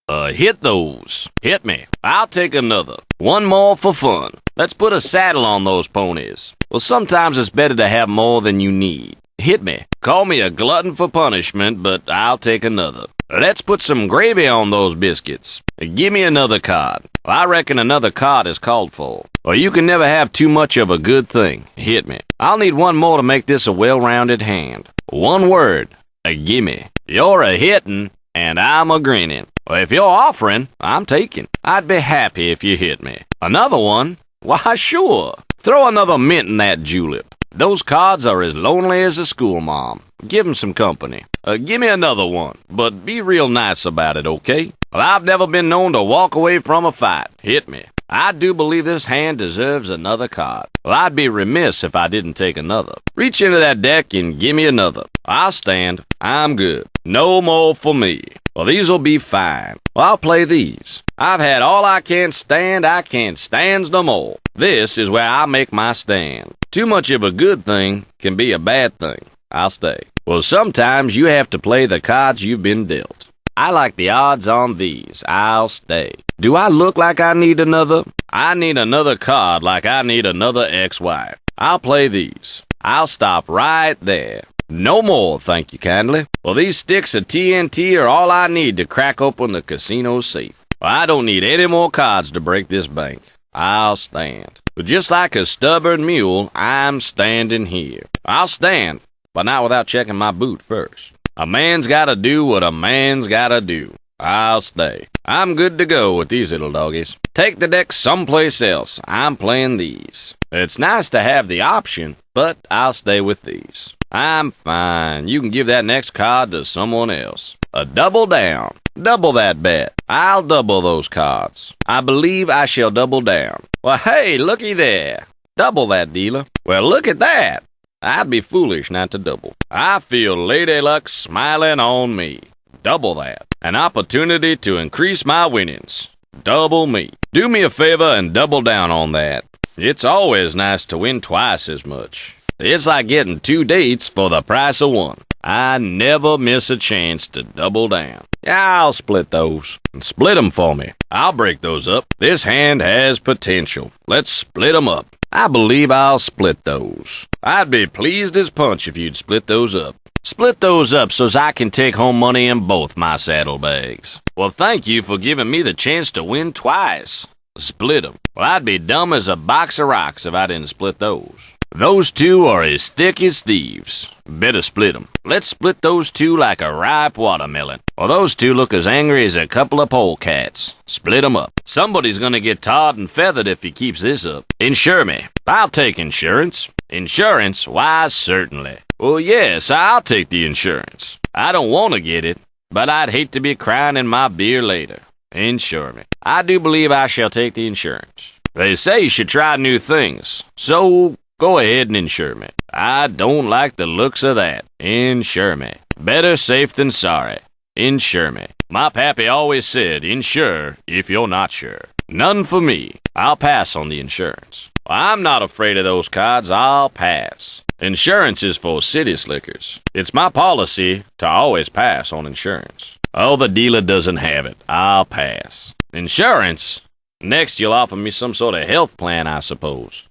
Hit those. Hit me. I'll take another. One more for fun. Let's put a saddle on those ponies. Well, sometimes it's better to have more than you need. Hit me. Call me a glutton for punishment, but I'll take another. Let's put some gravy on those biscuits. Give me another card. I reckon another card is called for. Or you can never have too much of a good thing. Hit me. I'll need one more to make this a well-rounded hand. One word. A gimme. You're a hittin', and I'm a grinning. Well, if you're offering, I'm taking. I'd be happy if you hit me. Another one? Why, sure. Throw another mint in that julep. Those cards are as lonely as a schoolma'am. Give 'em some company. Give me another one, but be real nice about it, okay? Well, I've never been known to walk away from a fight. Hit me. I do believe this hand deserves another card. Well, I'd be remiss if I didn't take another. Reach into that deck and give me another. I'll stand. I'm good. No more for me. Well, these'll be fine. Well, I'll play these. I've had all I can't stand. I can't stand no more. This is where I make my stand. Too much of a good thing can be a bad thing. I'll stay. Well, sometimes you have to play the cards you've been dealt. I like the odds on these. I'll stay. Do I look like I need another? I need another card like I need another ex-wife. I'll play these. I'll stop right there. No more, thank you kindly. Well, these sticks of TNT are all I need to crack open the casino safe. Well, I don't need any more cards to break this bank. I'll stand. But just like a stubborn mule, I'm standing here. I'll stand, but not without checking my boot first. A man's gotta do what a man's gotta do. I'll stay. I'm good to go with these little doggies. Take the deck someplace else. I'm playing these. It's nice to have the option, but I'll stay with these. I'm fine. You can give that next card to someone else. A double down. Double that bet. I'll double those cards. I believe I shall double down. Well, hey, looky there. Double that, dealer. Well, look at that. I'd be foolish not to double. I feel Lady Luck smiling on me. Double that. An opportunity to increase my winnings. Double me. Do me a favor and double down on that. It's always nice to win twice as much. It's like getting 2 dates for the price of 1. I never miss a chance to double down. Yeah, I'll split those. Split 'em for me. I'll break those up. This hand has potential. Let's split 'em up. I believe I'll split those. I'd be pleased as punch if you'd split those up. Split those up so's I can take home money in both my saddlebags. Well, thank you for giving me the chance to win twice. Split 'em. Well, I'd be dumb as a box of rocks if I didn't split those. Those two are as thick as thieves. Better split 'em. Let's split those two like a ripe watermelon. Well, those two look as angry as a couple of polecats. Split 'em up. Somebody's gonna get tarred and feathered if he keeps this up. Insure me. I'll take insurance. Insurance? Why, certainly. Well, yes, I'll take the insurance. I don't want to get it, but I'd hate to be crying in my beer later. Insure me. I do believe I shall take the insurance. They say you should try new things, so go ahead and insure me. I don't like the looks of that. Insure me. Better safe than sorry. Insure me. My pappy always said, insure if you're not sure. None for me. I'll pass on the insurance. I'm not afraid of those cards. I'll pass. Insurance is for city slickers. It's my policy to always pass on insurance. Oh, the dealer doesn't have it. I'll pass. Insurance? Next, you'll offer me some sort of health plan, I suppose.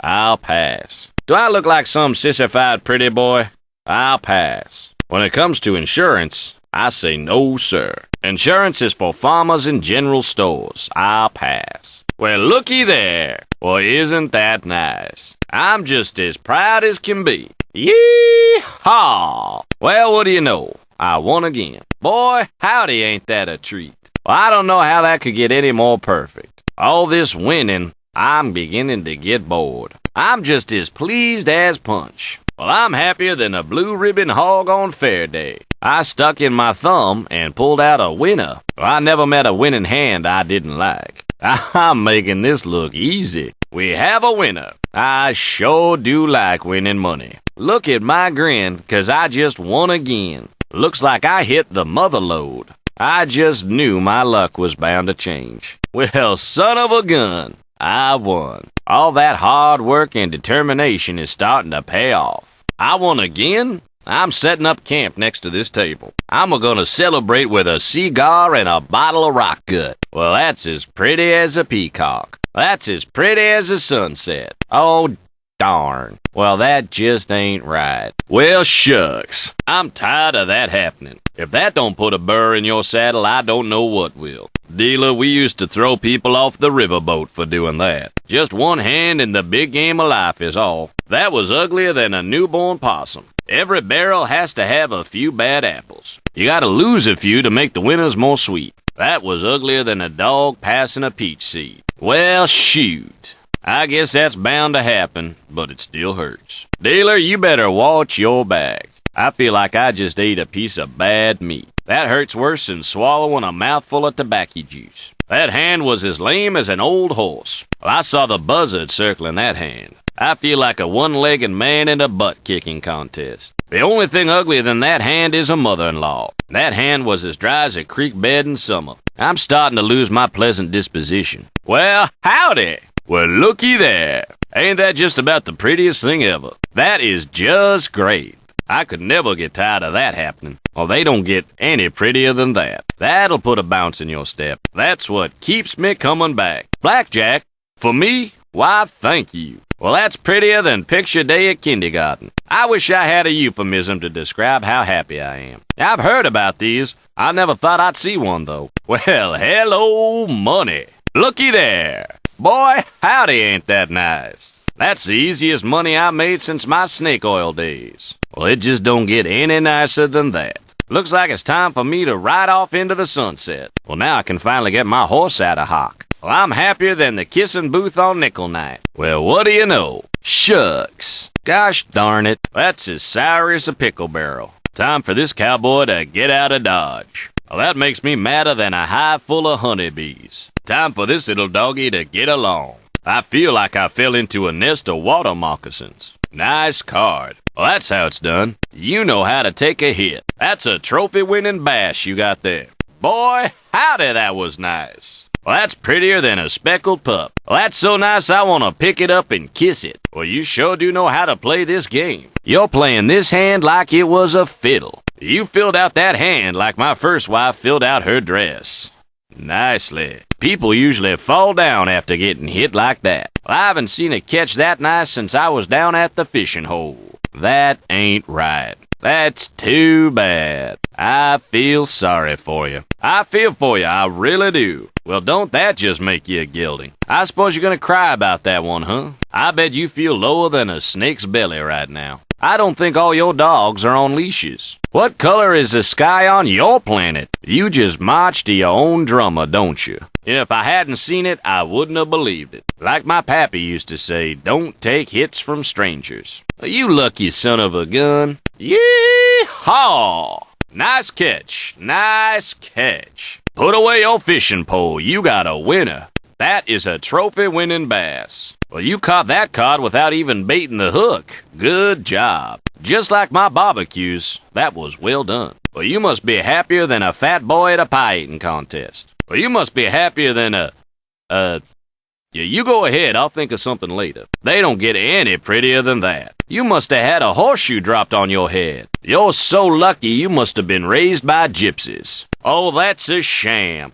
I'll pass. Do I look like some sissified pretty boy? I'll pass. When it comes to insurance, I say no, sir. Insurance is for farmers and general stores. I'll pass. Well, looky there. Well, isn't that nice? I'm just as proud as can be. Yee-haw! Well, what do you know? I won again. Boy, howdy, ain't that a treat? Well, I don't know how that could get any more perfect. All this winning, I'm beginning to get bored. I'm just as pleased as punch. Well, I'm happier than a blue ribbon hog on fair day. I stuck in my thumb and pulled out a winner. Well, I never met a winning hand I didn't like. I'm making this look easy. We have a winner. I sure do like winning money. Look at my grin, 'cause I just won again. Looks like I hit the mother lode. I just knew my luck was bound to change. Well, son of a gun, I won. All that hard work and determination is starting to pay off. I won again? I'm setting up camp next to this table. I'm gonna celebrate with a cigar and a bottle of rock gut. Well, that's as pretty as a peacock. That's as pretty as a sunset. Oh, darn. Well, that just ain't right. Well, shucks. I'm tired of that happening. If that don't put a burr in your saddle, I don't know what will. Dealer, we used to throw people off the riverboat for doing that. Just one hand in the big game of life is all. That was uglier than a newborn possum. Every barrel has to have a few bad apples. You gotta lose a few to make the winners more sweet. That was uglier than a dog passing a peach seed. Well, shoot. I guess that's bound to happen, but it still hurts. Dealer, you better watch your back. I feel like I just ate a piece of bad meat. That hurts worse than swallowing a mouthful of tobacco juice. That hand was as lame as an old horse. Well, I saw the buzzard circling that hand. I feel like a one-legged man in a butt-kicking contest. The only thing uglier than that hand is a mother-in-law. That hand was as dry as a creek bed in summer. I'm starting to lose my pleasant disposition. Well, howdy! Well, looky there. Ain't that just about the prettiest thing ever? That is just great. I could never get tired of that happening. Well, they don't get any prettier than that. That'll put a bounce in your step. That's what keeps me coming back. Blackjack, for me, why, thank you. Well, that's prettier than picture day at kindergarten. I wish I had a euphemism to describe how happy I am. I've heard about these. I never thought I'd see one, though. Well, hello, money. Looky there. Boy, howdy, ain't that nice. That's the easiest money I made since my snake oil days. Well, it just don't get any nicer than that. Looks like it's time for me to ride off into the sunset. Well, now I can finally get my horse out of hock. Well, I'm happier than the kissing booth on nickel night. Well, what do you know? Shucks. Gosh darn it. That's as sour as a pickle barrel. Time for this cowboy to get out of Dodge. Well, that makes me madder than a hive full of honeybees. Time for this little doggy to get along. I feel like I fell into a nest of water moccasins. Nice card. Well, that's how it's done. You know how to take a hit. That's a trophy-winning bass you got there. Boy, howdy, that was nice. Well, that's prettier than a speckled pup. Well, that's so nice I want to pick it up and kiss it. Well, you sure do know how to play this game. You're playing this hand like it was a fiddle. You filled out that hand like my first wife filled out her dress. Nicely. People usually fall down after getting hit like that. Well, I haven't seen a catch that nice since I was down at the fishing hole. That ain't right. That's too bad. I feel sorry for you. I feel for you, I really do. Well, don't that just make you a gelding? I suppose you're gonna cry about that one, huh? I bet you feel lower than a snake's belly right now. I don't think all your dogs are on leashes. What color is the sky on your planet? You just march to your own drummer, don't you? And if I hadn't seen it, I wouldn't have believed it. Like my pappy used to say, don't take hits from strangers. You lucky son of a gun. Yee-haw! Nice catch. Nice catch. Put away your fishing pole. You got a winner. That is a trophy-winning bass. Well, you caught that cod without even baiting the hook. Good job. Just like my barbecues, that was well done. Well, you must be happier than a fat boy at a pie-eating contest. Well, you must be happier than yeah, you go ahead, I'll think of something later. They don't get any prettier than that. You must have had a horseshoe dropped on your head. You're so lucky you must have been raised by gypsies. Oh, that's a shame.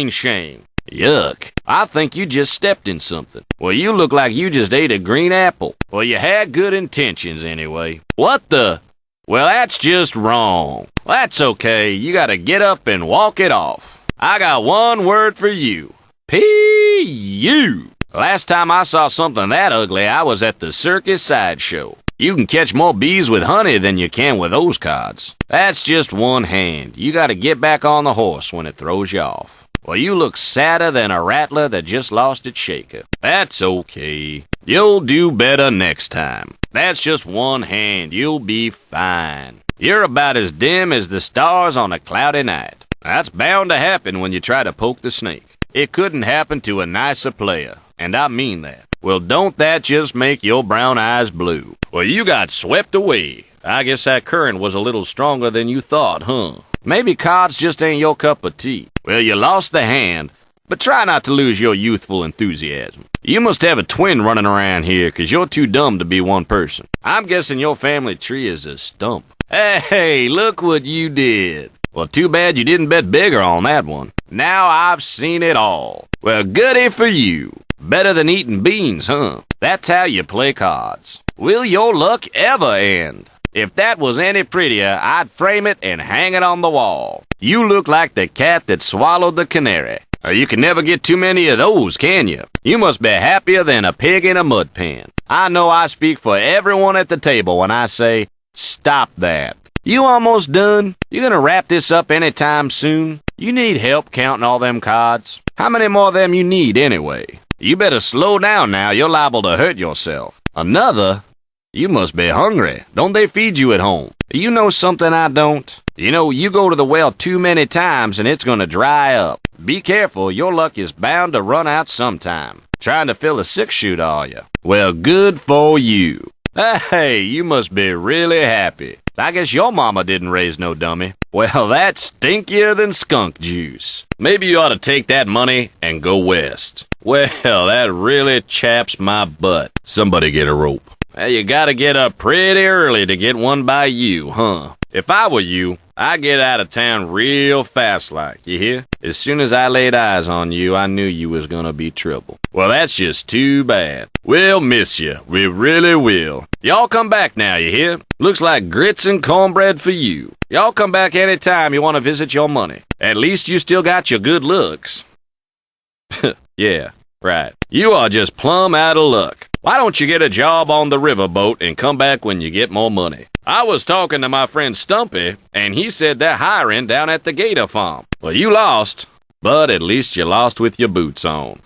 Shame. Yuck. I think you just stepped in something. Well, you look like you just ate a green apple. Well, you had good intentions anyway. What the? Well, that's just wrong. That's okay. You gotta get up and walk it off. I got one word for you. P-U. Last time I saw something that ugly, I was at the circus sideshow. You can catch more bees with honey than you can with those cards. That's just one hand. You gotta get back on the horse when it throws you off. Well, you look sadder than a rattler that just lost its shaker. That's okay. You'll do better next time. That's just one hand. You'll be fine. You're about as dim as the stars on a cloudy night. That's bound to happen when you try to poke the snake. It couldn't happen to a nicer player, and I mean that. Well, don't that just make your brown eyes blue? Well, you got swept away. I guess that current was a little stronger than you thought, huh? Maybe cards just ain't your cup of tea. Well, you lost the hand, but try not to lose your youthful enthusiasm. You must have a twin running around here, 'cause you're too dumb to be one person. I'm guessing your family tree is a stump. Hey, look what you did. Well, too bad you didn't bet bigger on that one. Now I've seen it all. Well, goody for you. Better than eating beans, huh? That's how you play cards. Will your luck ever end? If that was any prettier, I'd frame it and hang it on the wall. You look like the cat that swallowed the canary. You can never get too many of those, can you? You must be happier than a pig in a mud pan. I know I speak for everyone at the table when I say, stop that. You almost done? You gonna wrap this up anytime soon? You need help counting all them cards? How many more of them you need anyway? You better slow down now, you're liable to hurt yourself. Another? You must be hungry. Don't they feed you at home? You know something I don't? You know, you go to the well too many times and it's gonna dry up. Be careful, your luck is bound to run out sometime. Trying to fill a 6-shooter, are you? Well, good for you. Hey, you must be really happy. I guess your mama didn't raise no dummy. Well, that's stinkier than skunk juice. Maybe you ought to take that money and go west. Well, that really chaps my butt. Somebody get a rope. Well, you gotta get up pretty early to get one by you, huh? If I were you, I'd get out of town real fast like, you hear? As soon as I laid eyes on you, I knew you was gonna be trouble. Well, that's just too bad. We'll miss you. We really will. Y'all come back now, you hear? Looks like grits and cornbread for you. Y'all come back any time you want to visit your money. At least you still got your good looks. Yeah, right. You are just plumb out of luck. Why don't you get a job on the riverboat and come back when you get more money? I was talking to my friend Stumpy, and he said they're hiring down at the Gator Farm. Well, you lost, but at least you lost with your boots on.